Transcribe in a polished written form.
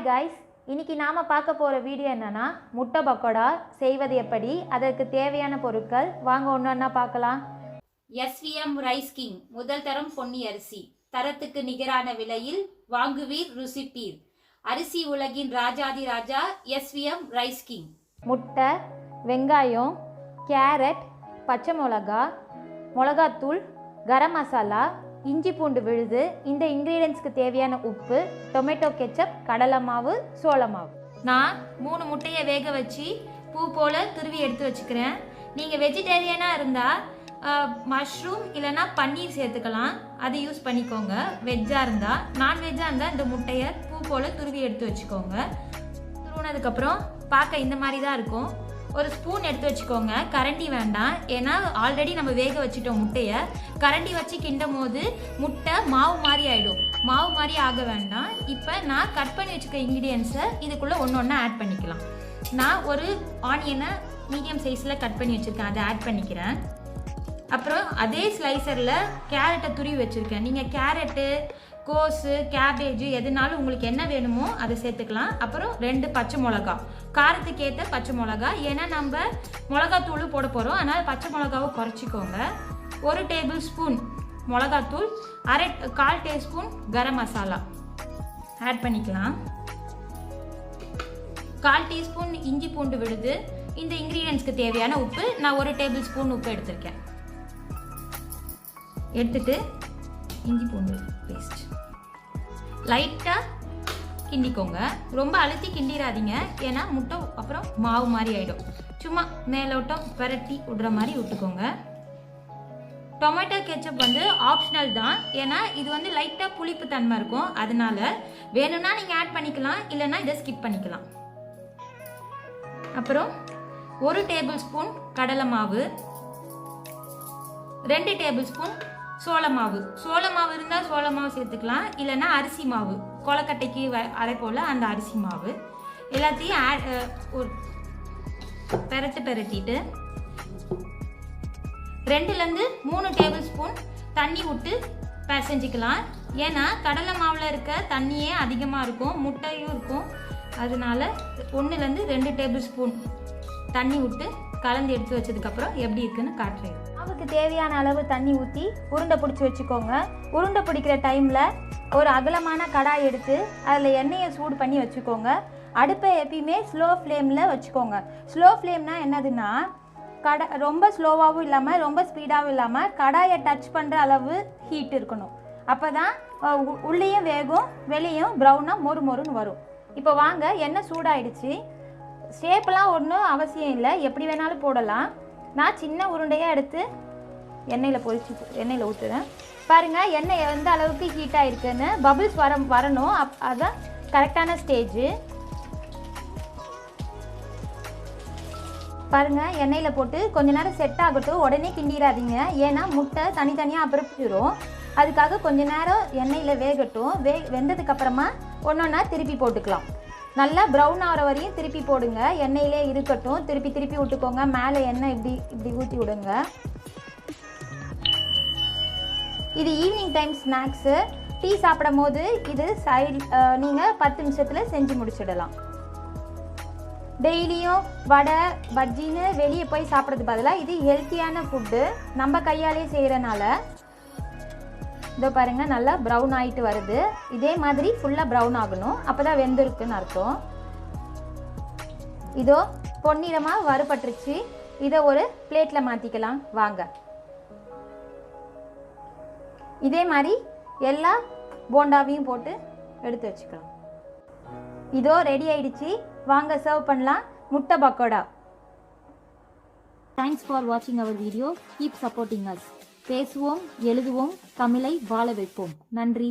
Hi guys, இன்னைக்கு நாம் பார்க்க போகிற வீடியோ என்னென்னா முட்டை பக்கோடா செய்வது எப்படி, அதற்கு தேவையான பொருட்கள் வாங்க ஒன்று ஒன்றா பார்க்கலாம். SVM ரைஸ் கிங் முதல் தரம் பொன்னி அரிசி, தரத்துக்கு நிகரான விலையில் வாங்குவீர் ருசிப்பீர். அரிசி உலகின் ராஜாதி ராஜா SVM ரைஸ் கிங். முட்டை, வெங்காயம், கேரட், பச்சை மிளகாத்தூள், கரம் மசாலா, இஞ்சி பூண்டு விழுது, இந்த இன்க்ரீடியன்ஸ்க்கு தேவையான உப்பு, டொமேட்டோ கெச்சப், கடலை மாவு, சோள மாவு. நான் 3 முட்டையை வேக வச்சு பூ போல் துருவி எடுத்து வச்சுக்கிறேன். நீங்கள் வெஜிடேரியனாக இருந்தால் மஷ்ரூம் இல்லைன்னா பன்னீர் சேர்த்துக்கலாம், அது யூஸ் பண்ணிக்கோங்க. வெஜ்ஜாக இருந்தால், நான்வெஜ்ஜாக இருந்தால் இந்த முட்டையை பூ போல் துருவி எடுத்து வச்சுக்கோங்க. துருவினதுக்கப்புறம் பார்க்க இந்த மாதிரி தான் இருக்கும். ஒரு ஸ்பூன் எடுத்து வச்சுக்கோங்க, கரண்டி வேண்டாம், ஏன்னா ஆல்ரெடி நம்ம வேக வச்சுட்டோம் முட்டையை. கரண்டி வச்சு கிண்டும் போது முட்டை மாவு மாதிரி ஆகிடும், மாவு மாதிரி ஆக வேண்டாம். இப்போ நான் கட் பண்ணி வச்சுக்க இன்க்ரீடியன்ஸை இதுக்குள்ளே ஒன்று ஒன்றா ஆட் பண்ணிக்கலாம். நான் ஒரு ஆனியனை மீடியம் சைஸில் கட் பண்ணி வச்சுருக்கேன், அதை ஆட் பண்ணிக்கிறேன். அப்புறம் அதே ஸ்லைசரில் கேரட்டை துருவி வச்சுருக்கேன். நீங்கள் கேரட்டு, கோஸு, கேபேஜு எதுனாலும் உங்களுக்கு என்ன வேணுமோ அதை சேர்த்துக்கலாம். அப்புறம் 2 பச்சை மிளகா, காரத்துக்கு ஏற்ற பச்சை மிளகா, ஏன்னா நம்ம மிளகாத்தூள் போட போகிறோம், அதனால் பச்சை மிளகாவை குறைச்சிக்கோங்க. 1 டேபிள் ஸ்பூன் மிளகாத்தூள், 1/4 டீஸ்பூன் கரம் மசாலா ஆட் பண்ணிக்கலாம். 1/4 டீஸ்பூன் இஞ்சி பூண்டு விழுது. இந்த இன்க்ரீடியன்ஸ்க்கு தேவையான உப்பு, நான் 1 டேபிள் ஸ்பூன் உப்பு எடுத்திருக்கேன். எடுத்துட்டு இஞ்சி பூண்டு பேஸ்ட் லைட்டாக கிண்டிக்கோங்க, ரொம்ப அழுத்தி கிண்டிடாதீங்க, ஏன்னா முட்டை அப்புறம் மாவு மாதிரி ஆகிடும். சும்மா மேலோட்டம் பரட்டி விடுற மாதிரி விட்டுக்கோங்க. டொமேட்டோ கெச்சப் ஆப்ஷனல் தான், ஏன்னா இது லைட்டாக புளிப்பு தன்மை இருக்கும், அதனால வேணும்னா நீங்கள் ஆட் பண்ணிக்கலாம், இல்லைன்னா இதை ஸ்கிப் பண்ணிக்கலாம். அப்புறம் 1 டேபிள் ஸ்பூன் கடலை மாவு, 2 டேபிள் ஸ்பூன் சோள மாவு. சோள மாவு இருந்தால் சோள மாவு சேர்த்துக்கலாம், இல்லைன்னா அரிசி மாவு, கொலக்கட்டைக்கு அரைப்போல் அந்த அரிசி மாவு. எல்லாத்தையும் ஒரு பெரட்டிட்டு 2லேருந்து 3 டேபிள் ஸ்பூன் தண்ணி விட்டு பிசைஞ்சிக்கலாம். ஏன்னா கடலை மாவில் இருக்க தண்ணியே அதிகமாக இருக்கும், முட்டையும் இருக்கும், அதனால 1லேருந்து 2 டேபிள் ஸ்பூன் தண்ணி விட்டு கலந்து எடுத்து வச்சதுக்கப்புறம் எப்படி இருக்குன்னு காட்டுறேன். மாவுக்கு தேவையான அளவு தண்ணி ஊற்றி உருண்டை பிடிச்சி வச்சுக்கோங்க. உருண்டை பிடிக்கிற டைமில் ஒரு அகலமான கடாய் எடுத்து அதில் எண்ணெயை சூடு பண்ணி வச்சுக்கோங்க. அடுப்பை எப்பயுமே ஸ்லோ ஃப்ளேமில் வச்சுக்கோங்க. ஸ்லோ ஃப்ளேம்னா என்னதுன்னா, ரொம்ப ஸ்லோவாகவும் இல்லாமல் ரொம்ப ஸ்பீடாகவும் இல்லாமல் கடாயை டச் பண்ணுற அளவு ஹீட் இருக்கணும். அப்போ தான் உள்ளேயும் வேகும், வெளியும் ப்ரௌனாக மொறுன்னு வரும். இப்போ வாங்க, எண்ணெய் சூடாயிடுச்சு. ஷேப்லாம் ஒன்றும் அவசியம் இல்லை, எப்படி வேணாலும் போடலாம். நான் சின்ன உருண்டையாக எடுத்து எண்ணெயில் ஊற்றுறேன். பாருங்கள், எண்ணெய் எந்த அளவுக்கு ஹீட்டாக இருக்குன்னு பபிள்ஸ் வரணும், அதுதான் கரெக்டான ஸ்டேஜு. பாருங்கள், எண்ணெயில் போட்டு கொஞ்ச நேரம் செட் ஆகட்டும், உடனே கிண்டிடாதீங்க, ஏன்னா முட்டை தனித்தனியாக அப்புறம் அதுக்காக கொஞ்ச நேரம் எண்ணெயில் வேகட்டும். வெந்ததுக்கப்புறமா ஒன்றா திருப்பி போட்டுக்கலாம். நல்லா ப்ரௌன் ஆகிற வரையும் திருப்பி போடுங்க, எண்ணெயிலே இருக்கட்டும். திருப்பி விட்டுக்கோங்க, மேலே எண்ணெய் இப்படி ஊற்றி விடுங்க. இது ஈவினிங் டைம் ஸ்நாக்ஸு, டீ சாப்பிடும் போது இது நீங்கள் 10 நிமிஷத்தில் செஞ்சு முடிச்சிடலாம். டெய்லியும் வடை பஜ்ஜின்னு வெளியே போய் சாப்பிட்றது பதிலாக இது ஹெல்த்தியான ஃபுட்டு, நம்ம கையாலே செய்கிறனால. இதோ பாருங்கள், நல்லா ப்ரௌன் ஆகிட்டு வருது. இதே மாதிரி ஃபுல்லாக ப்ரௌன் ஆகணும், அப்போ தான் வெந்திருக்குன்னு அர்த்தம். இதோ பொன்னிறமாக வறுபட்டுருச்சு. இதை ஒரு பிளேட்டில் மாற்றிக்கலாம் வாங்க. இதே மாதிரி எல்லா போண்டாவையும் போட்டு எடுத்து வச்சுக்கலாம். இதோ ரெடி ஆயிடுச்சு, வாங்க சர்வ் பண்ணலாம். முட்டை பக்கோடா. தேங்க்ஸ் ஃபார் வாட்சிங் அவர் வீடியோ. Keep supporting us. பேசுவோம், எழுதுவோம், தமிழை வாழ வைப்போம். நன்றி.